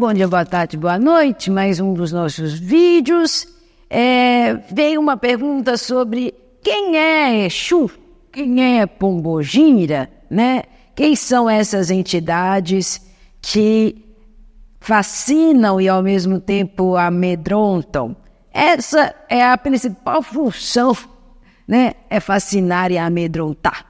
bom dia, boa tarde, boa noite. Mais um dos nossos vídeos. Veio uma pergunta sobre quem é Exu, quem é Pombogira, né? Quem são essas entidades que fascinam e ao mesmo tempo amedrontam? Essa é a principal função, né? É fascinar e amedrontar.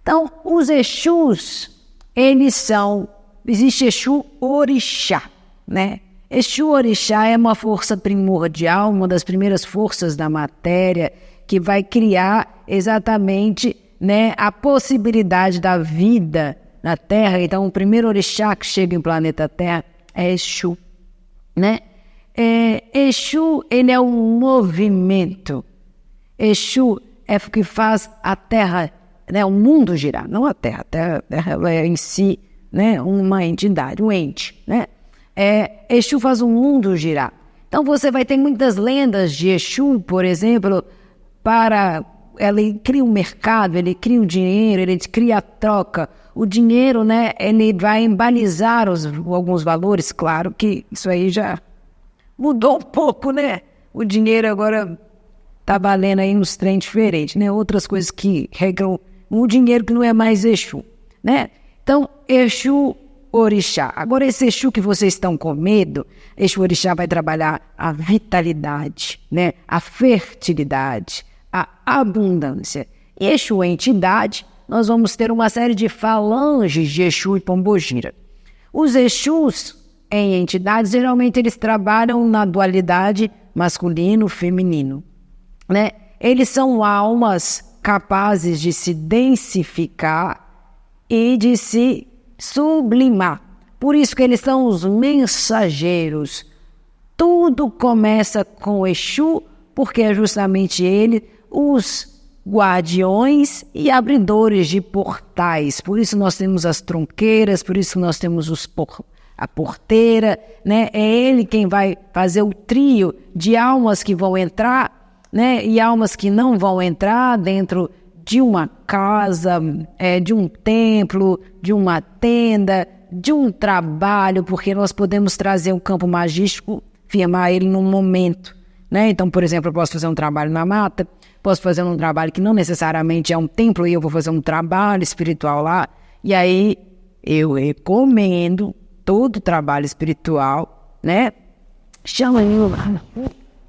Então, os Exus, existe Exu Orixá, né? Exu Orixá é uma força primordial, uma das primeiras forças da matéria, que vai criar exatamente, né, a possibilidade da vida na Terra. Então, o primeiro Orixá que chega em planeta Terra é Exu, né? Exu, ele é um movimento. Exu é o que faz a Terra, né, o mundo girar, não a Terra. A Terra é em si, né, uma entidade, um ente, né? Exu faz o mundo girar. Então você vai ter muitas lendas de Exu, por exemplo, ele cria um mercado, ele cria o dinheiro, ele cria a troca. O dinheiro, né, ele vai embalizar alguns valores. Claro que isso aí já mudou um pouco, né? O dinheiro agora tá valendo aí uns trem diferentes, né? Outras coisas que regram o dinheiro que não é mais Exu, né? Então, Exu Orixá. Agora, esse Exu que vocês estão com medo, Exu Orixá vai trabalhar a vitalidade, né? A fertilidade, a abundância. E Exu entidade, nós vamos ter uma série de falanges de Exu e Pombogira. Os Exus em entidades, geralmente eles trabalham na dualidade masculino-feminino, né? Eles são almas capazes de se densificar e de se sublimar. Por isso que eles são os mensageiros. Tudo começa com Exu, porque é justamente ele os guardiões e abridores de portais. Por isso nós temos as tronqueiras, por isso nós temos a porteira, né? É ele quem vai fazer o trio de almas que vão entrar, né? E almas que não vão entrar dentro de uma casa, de um templo, de uma tenda, de um trabalho, porque nós podemos trazer um campo magístico, firmar ele num momento, né? Então, por exemplo, eu posso fazer um trabalho na mata, posso fazer um trabalho que não necessariamente é um templo e eu vou fazer um trabalho espiritual lá, e aí eu recomendo todo trabalho espiritual, né?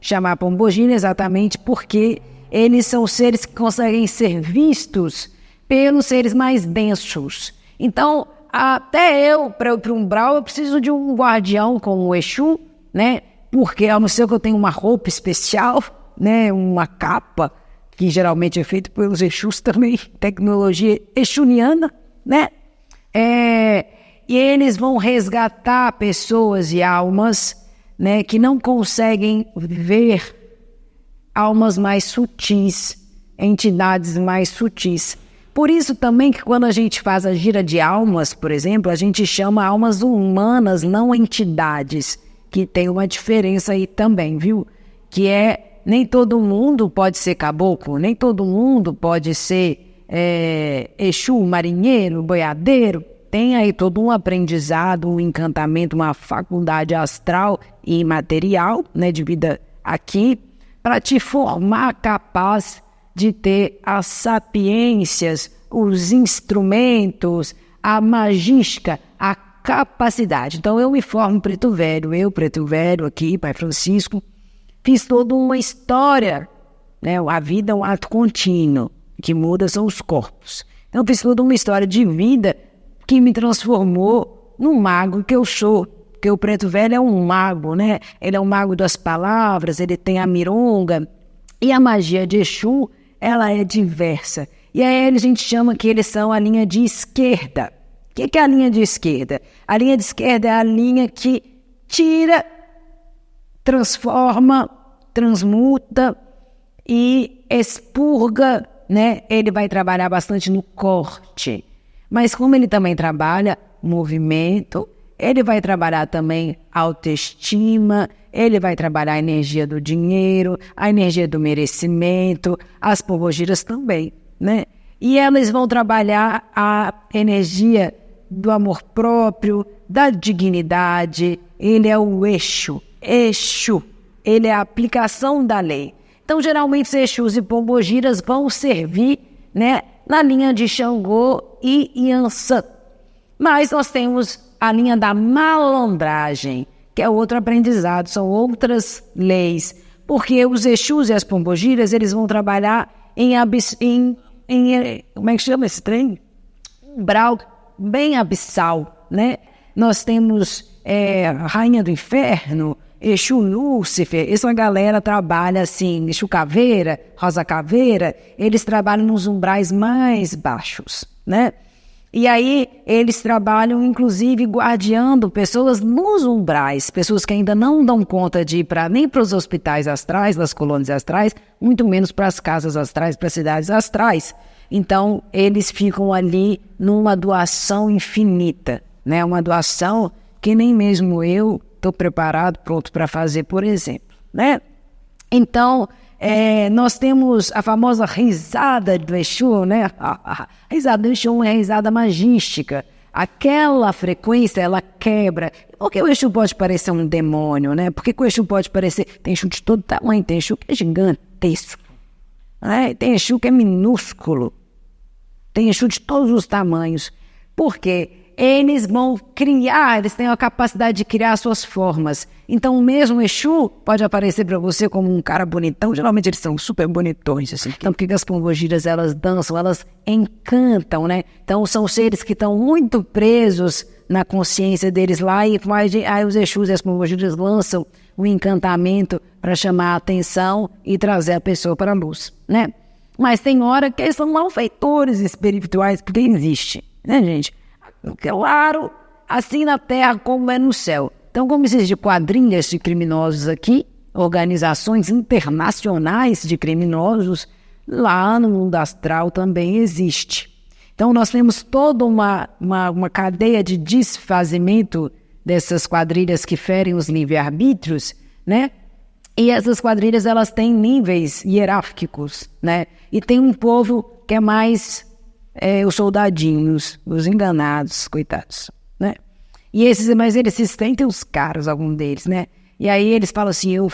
Chamar Pombogira exatamente porque eles são seres que conseguem ser vistos pelos seres mais densos. Então, até eu, para ir para o umbral, eu preciso de um guardião como o Exu, né? Porque, a não ser que eu tenha uma roupa especial, né? Uma capa, que geralmente é feita pelos Exus também, tecnologia exuniana, né? E eles vão resgatar pessoas e almas, né, que não conseguem ver, almas mais sutis, entidades mais sutis. Por isso também que quando a gente faz a gira de almas, por exemplo, a gente chama almas humanas, não entidades, que tem uma diferença aí também, viu? Que nem todo mundo pode ser caboclo, nem todo mundo pode ser Exu, marinheiro, boiadeiro. Tem aí todo um aprendizado, um encantamento, uma faculdade astral e imaterial, né, de vida aqui, para te formar capaz de ter as sapiências, os instrumentos, a magística, a capacidade. Então eu me formo preto velho aqui, Pai Francisco, fiz toda uma história, né? A vida é um ato contínuo, o que muda são os corpos. Então eu fiz toda uma história de vida que me transformou no mago que eu sou. Porque o preto velho é um mago, né? Ele é um mago das palavras, ele tem a mironga. E a magia de Exu, ela é diversa. E aí a gente chama que eles são a linha de esquerda. O que é a linha de esquerda? A linha de esquerda é a linha que tira, transforma, transmuta e expurga, né? Ele vai trabalhar bastante no corte. Mas como ele também trabalha movimento, ele vai trabalhar também autoestima, ele vai trabalhar a energia do dinheiro, a energia do merecimento, as pombogiras também, né? E elas vão trabalhar a energia do amor próprio, da dignidade. Ele é o Exu. Exu, ele é a aplicação da lei. Então, geralmente, os Exus e Pombogiras vão servir, né, na linha de Xangô e Yansan. Mas nós temos a linha da malandragem, que é outro aprendizado, são outras leis. Porque os Exus e as Pombogiras, eles vão trabalhar em como é que chama esse trem? Umbral bem abissal, né? Nós temos Rainha do Inferno, Exu Lúcifer, essa galera trabalha assim, Exu Caveira, Rosa Caveira, eles trabalham nos umbrais mais baixos, né? E aí eles trabalham, inclusive, guardiando pessoas nos umbrais, pessoas que ainda não dão conta de ir nem para os hospitais astrais, das colônias astrais, muito menos para as casas astrais, para as cidades astrais. Então, eles ficam ali numa doação infinita, né? Uma doação que nem mesmo eu estou preparado, pronto para fazer, por exemplo, né? Então, nós temos a famosa risada do Exu, né? A risada do Exu é a risada magística. Aquela frequência, ela quebra. Porque o Exu pode parecer um demônio, né? Porque o Exu pode parecer... Tem Exu de todo tamanho, tem Exu que é gigantesco, né? Tem Exu que é minúsculo. Tem Exu de todos os tamanhos. Por quê? Eles vão criar, eles têm a capacidade de criar suas formas. Então, o mesmo Exu pode aparecer para você como um cara bonitão. Geralmente, eles são super bonitões, assim. Então, por que as Pombogiras, elas dançam, elas encantam, né? Então, são seres que estão muito presos na consciência deles lá. E aí os Exus e as Pombogiras lançam o encantamento para chamar a atenção e trazer a pessoa para a luz, né? Mas tem hora que eles são malfeitores espirituais, porque existe, né, gente? Claro, assim na terra como é no céu. Então, como existe quadrilhas de criminosos aqui, organizações internacionais de criminosos, lá no mundo astral também existe. Então, nós temos toda uma cadeia de desfazimento dessas quadrilhas que ferem os livre-arbítrios, né? E essas quadrilhas, elas têm níveis hierárquicos, né? E tem um povo que é mais... os soldadinhos, os enganados, coitados, né? Mas eles se sentem os caras, algum deles, né? E aí eles falam assim, eu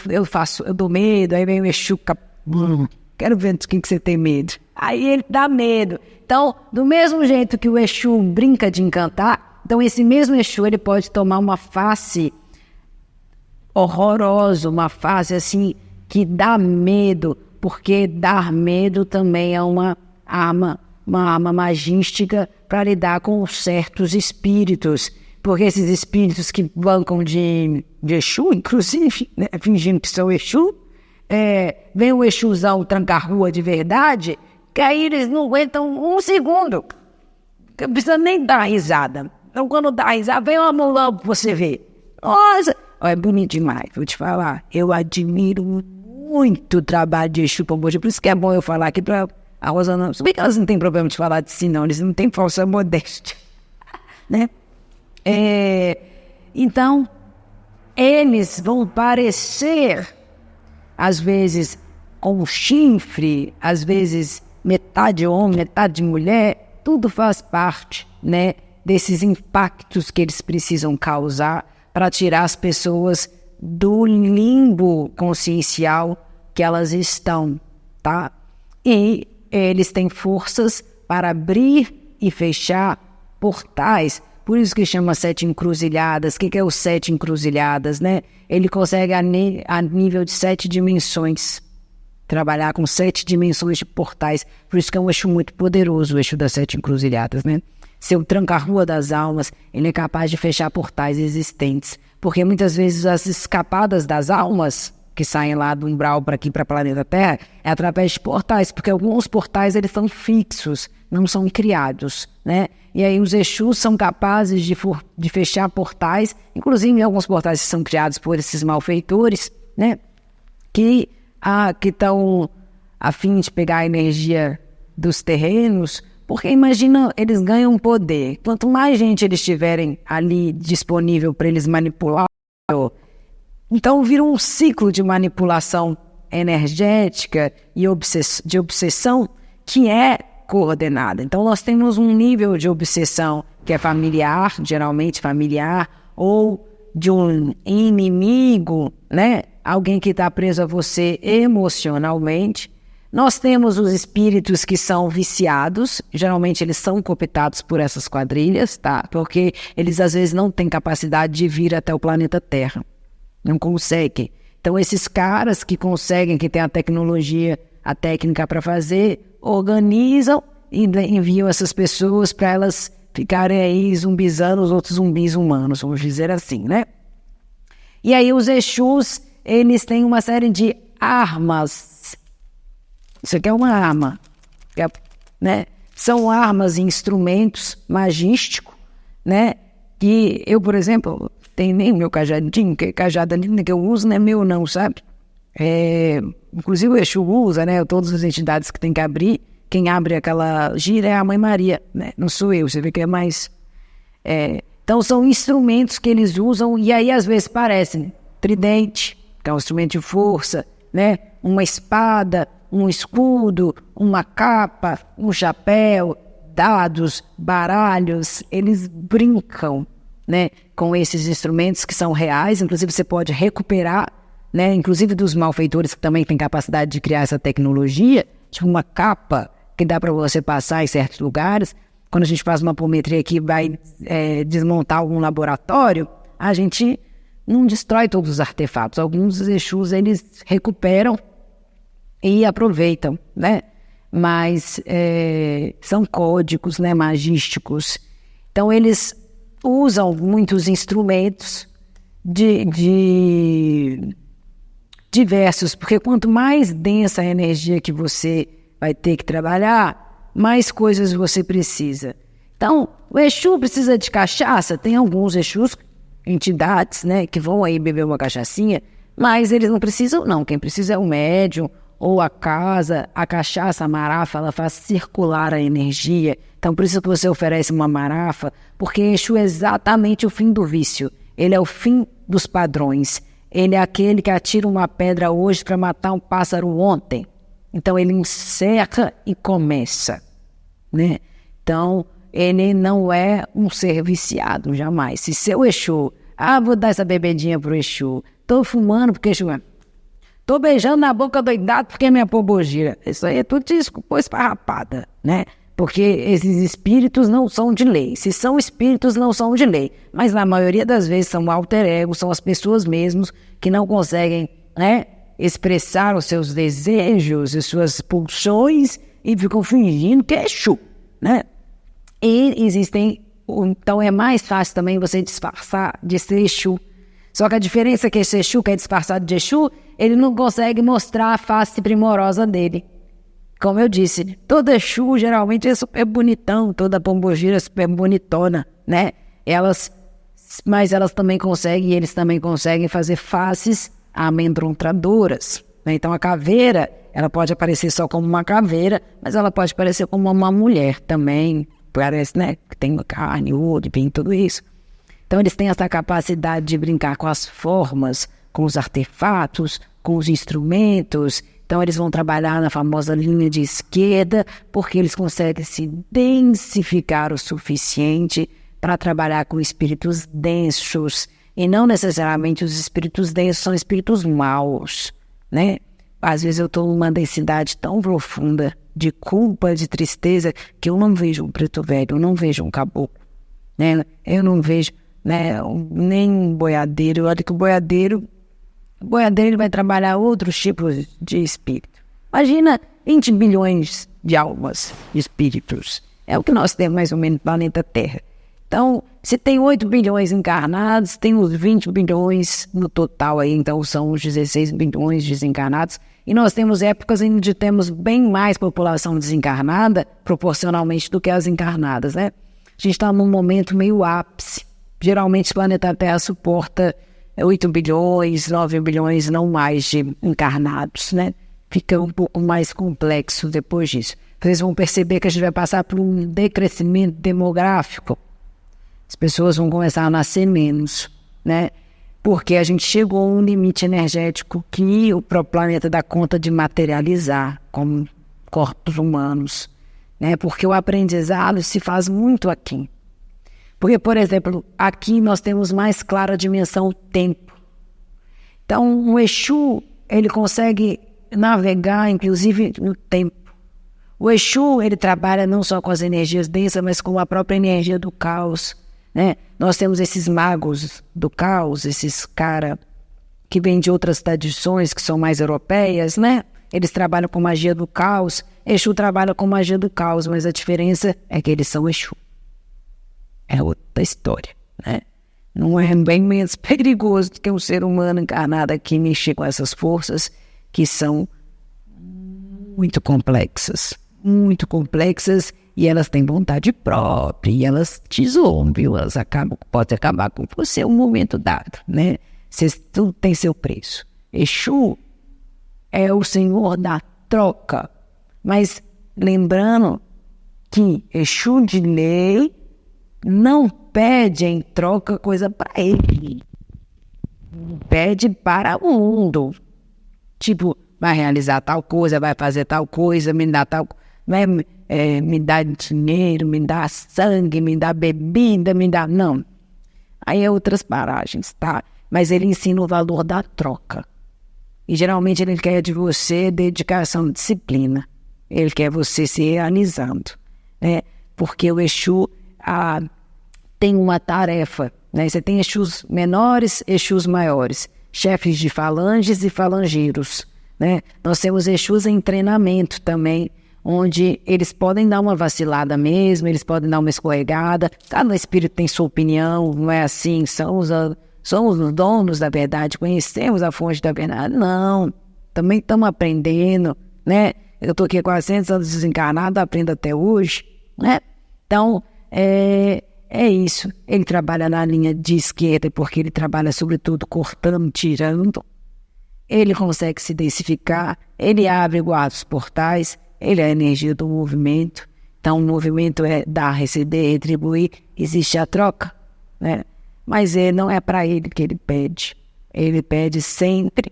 dou medo, aí vem o Exu, quero ver de quem que você tem medo. Aí ele dá medo. Então, do mesmo jeito que o Exu brinca de encantar, então esse mesmo Exu, ele pode tomar uma face horrorosa, uma face assim, que dá medo, porque dar medo também é uma arma magística para lidar com certos espíritos, porque esses espíritos que bancam de Exu, inclusive, né, fingindo que são Exu, vem o Exuzão tranca-rua de verdade, que aí eles não aguentam um segundo, não precisa nem dar risada. Então, quando dá risada, vem uma mulão para você ver. Nossa, é bonito demais, vou te falar. Eu admiro muito o trabalho de Exu Pombogira, por isso que é bom eu falar aqui para... A Rosa não... Se bem que elas não têm problema de falar de si, não. Eles não têm falsa modéstia, né? Então, eles vão parecer, às vezes, com chifre, às vezes, metade homem, metade mulher. Tudo faz parte, né, desses impactos que eles precisam causar para tirar as pessoas do limbo consciencial que elas estão, tá? E eles têm forças para abrir e fechar portais. Por isso que chama 7 encruzilhadas. O que é o 7 encruzilhadas, né? Ele consegue a nível de 7 dimensões. Trabalhar com 7 dimensões de portais. Por isso que é um Exu muito poderoso, o Exu das 7 encruzilhadas, né? Seu tranca-rua das almas, ele é capaz de fechar portais existentes. Porque muitas vezes as escapadas das almas... que saem lá do umbral para aqui, para o planeta Terra, é através de portais, porque alguns portais eles são fixos, não são criados, né? E aí os Exus são capazes de fechar portais, inclusive alguns portais que são criados por esses malfeitores, né? Que estão a fim de pegar a energia dos terrenos, porque imagina, eles ganham poder. Quanto mais gente eles tiverem ali disponível para eles manipular, então vira um ciclo de manipulação energética e de obsessão que é coordenada. Então, nós temos um nível de obsessão que é familiar, geralmente familiar, ou de um inimigo, né? Alguém que está preso a você emocionalmente. Nós temos os espíritos que são viciados, geralmente eles são cooptados por essas quadrilhas, tá? Porque eles às vezes não têm capacidade de vir até o planeta Terra, não conseguem. Então esses caras que conseguem, que têm a tecnologia, a técnica para fazer, organizam e enviam essas pessoas para elas ficarem aí zumbizando os outros zumbis humanos, vamos dizer assim, né? E aí os Exus, eles têm uma série de armas. Isso aqui é uma arma, né? São armas e instrumentos magísticos, né? Que eu, por exemplo, tenho nem meu cajadinho, que cajado ali que eu uso não é meu não, sabe? Inclusive o Exu usa, né? Todas as entidades que tem que abrir, quem abre aquela gira é a Mãe Maria, né? Não sou eu, você vê que é mais... Então são instrumentos que eles usam e aí às vezes parecem tridente, que é um instrumento de força, né? Uma espada, um escudo, uma capa, um chapéu, dados, baralhos, eles brincam, né, com esses instrumentos que são reais, inclusive você pode recuperar, né, inclusive dos malfeitores que também têm capacidade de criar essa tecnologia, tipo uma capa que dá para você passar em certos lugares. Quando a gente faz uma apometria que vai desmontar algum laboratório, a gente não destrói todos os artefatos. Alguns Exus, eles recuperam e aproveitam, né? Mas são códigos, né, magísticos. Então, eles usam muitos instrumentos diversos, porque quanto mais densa a energia que você vai ter que trabalhar, mais coisas você precisa. Então, o Exu precisa de cachaça? Tem alguns Exus, entidades, né, que vão aí beber uma cachaçinha, mas eles não precisam não. Quem precisa é o médium ou a casa. A cachaça, a marafa, ela faz circular a energia. Então, por isso que você oferece uma marafa, porque Exu é exatamente o fim do vício. Ele é o fim dos padrões. Ele é aquele que atira uma pedra hoje para matar um pássaro ontem. Então, ele encerra e começa, né? Então, ele não é um ser viciado, jamais. Se seu Exu, vou dar essa bebedinha pro Exu, tô fumando porque Exu é... Tô beijando na boca doidado porque é minha pombogira. Isso aí é tudo desculpa esfarrapada, né? Porque esses espíritos não são de lei. Se são espíritos, não são de lei. Mas na maioria das vezes são alter ego, são as pessoas mesmos que não conseguem, né, expressar os seus desejos e suas pulsões e ficam fingindo que é Exu, né? E existem... Então é mais fácil também você disfarçar de ser Exu. Só que a diferença é que esse Exu, que é disfarçado de Exu, ele não consegue mostrar a face primorosa dele. Como eu disse, todo Exu geralmente é super bonitão, toda pombogira é super bonitona, né? Mas elas também conseguem, eles também conseguem fazer faces amedrontadoras, né? Então a caveira, ela pode aparecer só como uma caveira, mas ela pode aparecer como uma mulher também, parece, né? Que tem carne, olho, bem tudo isso. Então eles têm essa capacidade de brincar com as formas, com os artefatos, com os instrumentos. Então eles vão trabalhar na famosa linha de esquerda, porque eles conseguem se densificar o suficiente para trabalhar com espíritos densos. E não necessariamente os espíritos densos são espíritos maus, né? Às vezes eu estou numa densidade tão profunda de culpa, de tristeza, que eu não vejo um preto velho, eu não vejo um caboclo, né? Eu não vejo, né, nem um boiadeiro. Olha que o boiadeiro ele vai trabalhar outros tipos de espírito. Imagina 20 bilhões de almas, de espíritos. É o que nós temos mais ou menos no planeta Terra. Então, se tem 8 bilhões encarnados, tem os 20 bilhões no total aí, então são os 16 bilhões desencarnados. E nós temos épocas onde temos bem mais população desencarnada, proporcionalmente, do que as encarnadas, né? A gente está num momento meio ápice. Geralmente o planeta Terra suporta 8 bilhões, 9 bilhões, não mais, de encarnados, né? Fica um pouco mais complexo depois disso. Vocês vão perceber que a gente vai passar por um decrescimento demográfico. As pessoas vão começar a nascer menos, né? Porque a gente chegou a um limite energético que o próprio planeta dá conta de materializar como corpos humanos. né? Porque o aprendizado se faz muito aqui. Porque, por exemplo, aqui nós temos mais clara a dimensão tempo. Então, o Exu, ele consegue navegar, inclusive, no tempo. O Exu, ele trabalha não só com as energias densas, mas com a própria energia do caos, né? Nós temos esses magos do caos, esses caras que vêm de outras tradições, que são mais europeias, né? Eles trabalham com magia do caos. Exu trabalha com magia do caos, mas a diferença é que eles são Exu. É outra história, né? Não é bem menos perigoso do que um ser humano encarnado aqui mexer com essas forças que são muito complexas, e elas têm vontade própria, e elas te zoam, viu? Elas podem acabar com você em um momento dado, né? Tudo tem seu preço. Exu é o senhor da troca, mas lembrando que Exu de lei não pede em troca coisa para ele, pede para o mundo. Tipo, vai realizar tal coisa, vai fazer tal coisa, me dá tal coisa. Me dá dinheiro, me dá sangue, me dá bebida, me dá... Não. Aí é outras paragens, tá? Mas ele ensina o valor da troca. E geralmente ele quer de você dedicação, disciplina. Ele quer você se realizando, né? Porque o Exu tem uma tarefa, né? Você tem Exus menores, Exus maiores, chefes de falanges e falangeiros, né? Nós temos Exus em treinamento também, onde eles podem dar uma vacilada mesmo, eles podem dar uma escorregada. Cada espírito tem sua opinião, não é assim, somos os donos da verdade, conhecemos a fonte da verdade. Não, também estamos aprendendo, né? Eu estou aqui há 400 anos desencarnado, aprendo até hoje, né? Então, é isso. Ele trabalha na linha de esquerda porque ele trabalha sobretudo cortando, tirando. Ele consegue se densificar, ele abre e guarda os portais, ele é a energia do movimento. Então, o movimento é dar, receber, retribuir. Existe a troca, né? Mas não é para ele que ele pede. Ele pede sempre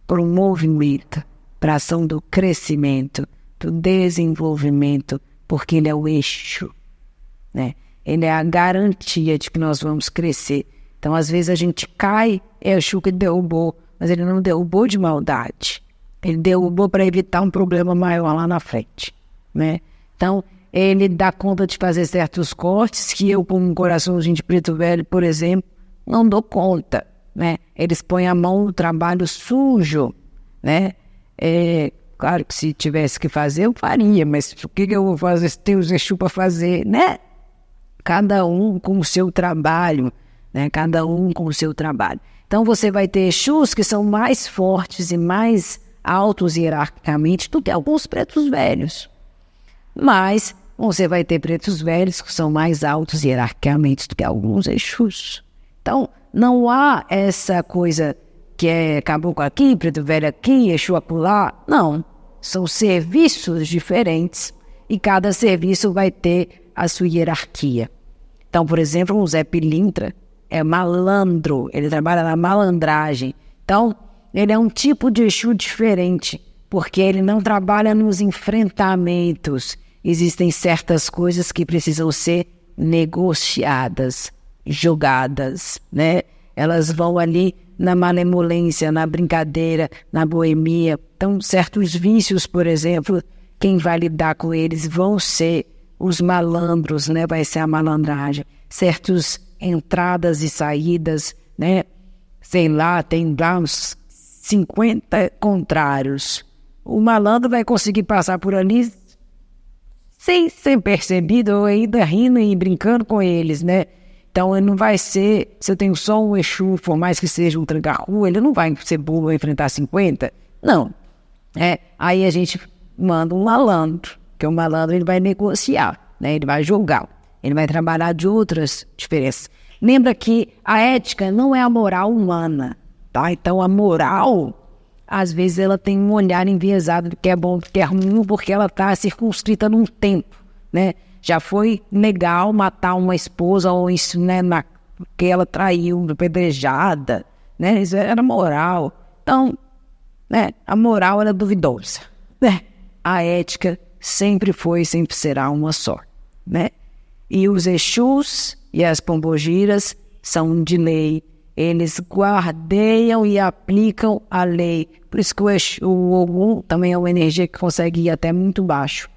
para o movimento, para a ação do crescimento, do desenvolvimento, porque ele é o eixo, né? Ele é a garantia de que nós vamos crescer. Então, às vezes a gente cai, é o Exu que derrubou, mas ele não derrubou de maldade. Ele derrubou para evitar um problema maior lá na frente, né? Então, ele dá conta de fazer certos cortes que eu, como um coraçãozinho de preto velho, por exemplo, não dou conta, né? Eles põem a mão no trabalho sujo, né? Claro que se tivesse que fazer, eu faria, mas o que eu vou fazer se tem os Exu para fazer, né? Cada um com o seu trabalho, né? Cada um com o seu trabalho. Então, você vai ter Exus que são mais fortes e mais altos hierarquicamente do que alguns pretos velhos. Mas você vai ter pretos velhos que são mais altos hierarquicamente do que alguns Exus. Então, não há essa coisa que é caboclo aqui, preto velho aqui, Exu acolá. Não, são serviços diferentes e cada serviço vai ter a sua hierarquia. Então, por exemplo, o Zé Pilintra é malandro, ele trabalha na malandragem. Então, ele é um tipo de Exu diferente, porque ele não trabalha nos enfrentamentos. Existem certas coisas que precisam ser negociadas, jogadas, né? Elas vão ali na malemolência, na brincadeira, na boemia. Então, certos vícios, por exemplo, quem vai lidar com eles vão ser os malandros, né? Vai ser a malandragem. Certas entradas e saídas, né? Sei lá, tem lá uns 50 contrários. O malandro vai conseguir passar por ali sem ser percebido ou ainda rindo e brincando com eles, né? Então ele não vai ser, se eu tenho só um Exu, por mais que seja um tranca-rua, ele não vai ser burro a enfrentar 50, não. Aí a gente manda um malandro, que o malandro ele vai negociar, né? Ele vai julgar, ele vai trabalhar de outras diferenças. Lembra que a ética não é a moral humana, tá? Então a moral, às vezes ela tem um olhar enviesado do que é bom, do que é ruim, porque ela está circunscrita num tempo, né? Já foi legal matar uma esposa ou isso, né, porque ela traiu, apedrejada, né? Isso era moral. Então, né, a moral era duvidosa, né? A ética sempre foi e sempre será uma só, né? E os Exus e as pombogiras são de lei. Eles guardeiam e aplicam a lei. Por isso que o Ogum também é uma energia que consegue ir até muito baixo,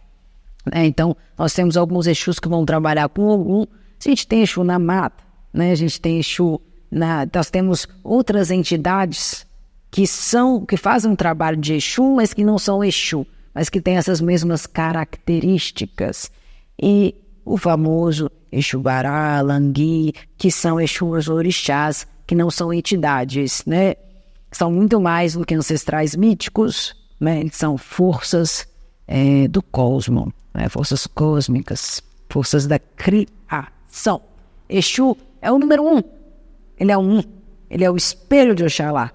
né? Então, nós temos alguns Exus que vão trabalhar com o Ogum. A gente tem Exu na mata, né? A gente tem Exu nós temos outras entidades que fazem um trabalho de Exu, mas que não são Exu, mas que têm essas mesmas características. E o famoso Exubará, Langui, que são Exus orixás, que não são entidades, né? São muito mais do que ancestrais míticos, né? Eles são forças do cosmo, né? Forças cósmicas, forças da criação. Exu é o número 1. Ele é o 1. Ele é o espelho de Oxalá,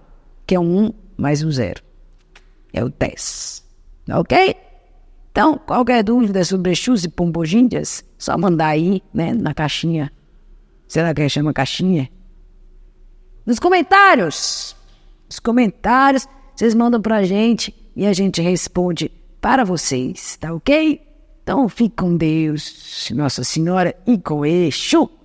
que é um 1 mais um 0. É o 10. Ok? Então, qualquer dúvida sobre Exus e Pombogíndias, só mandar aí, né, na caixinha. Será que chama caixinha? Nos comentários. Nos comentários, vocês mandam pra gente e a gente responde para vocês, tá ok? Então, fique com Deus, Nossa Senhora e com Exu.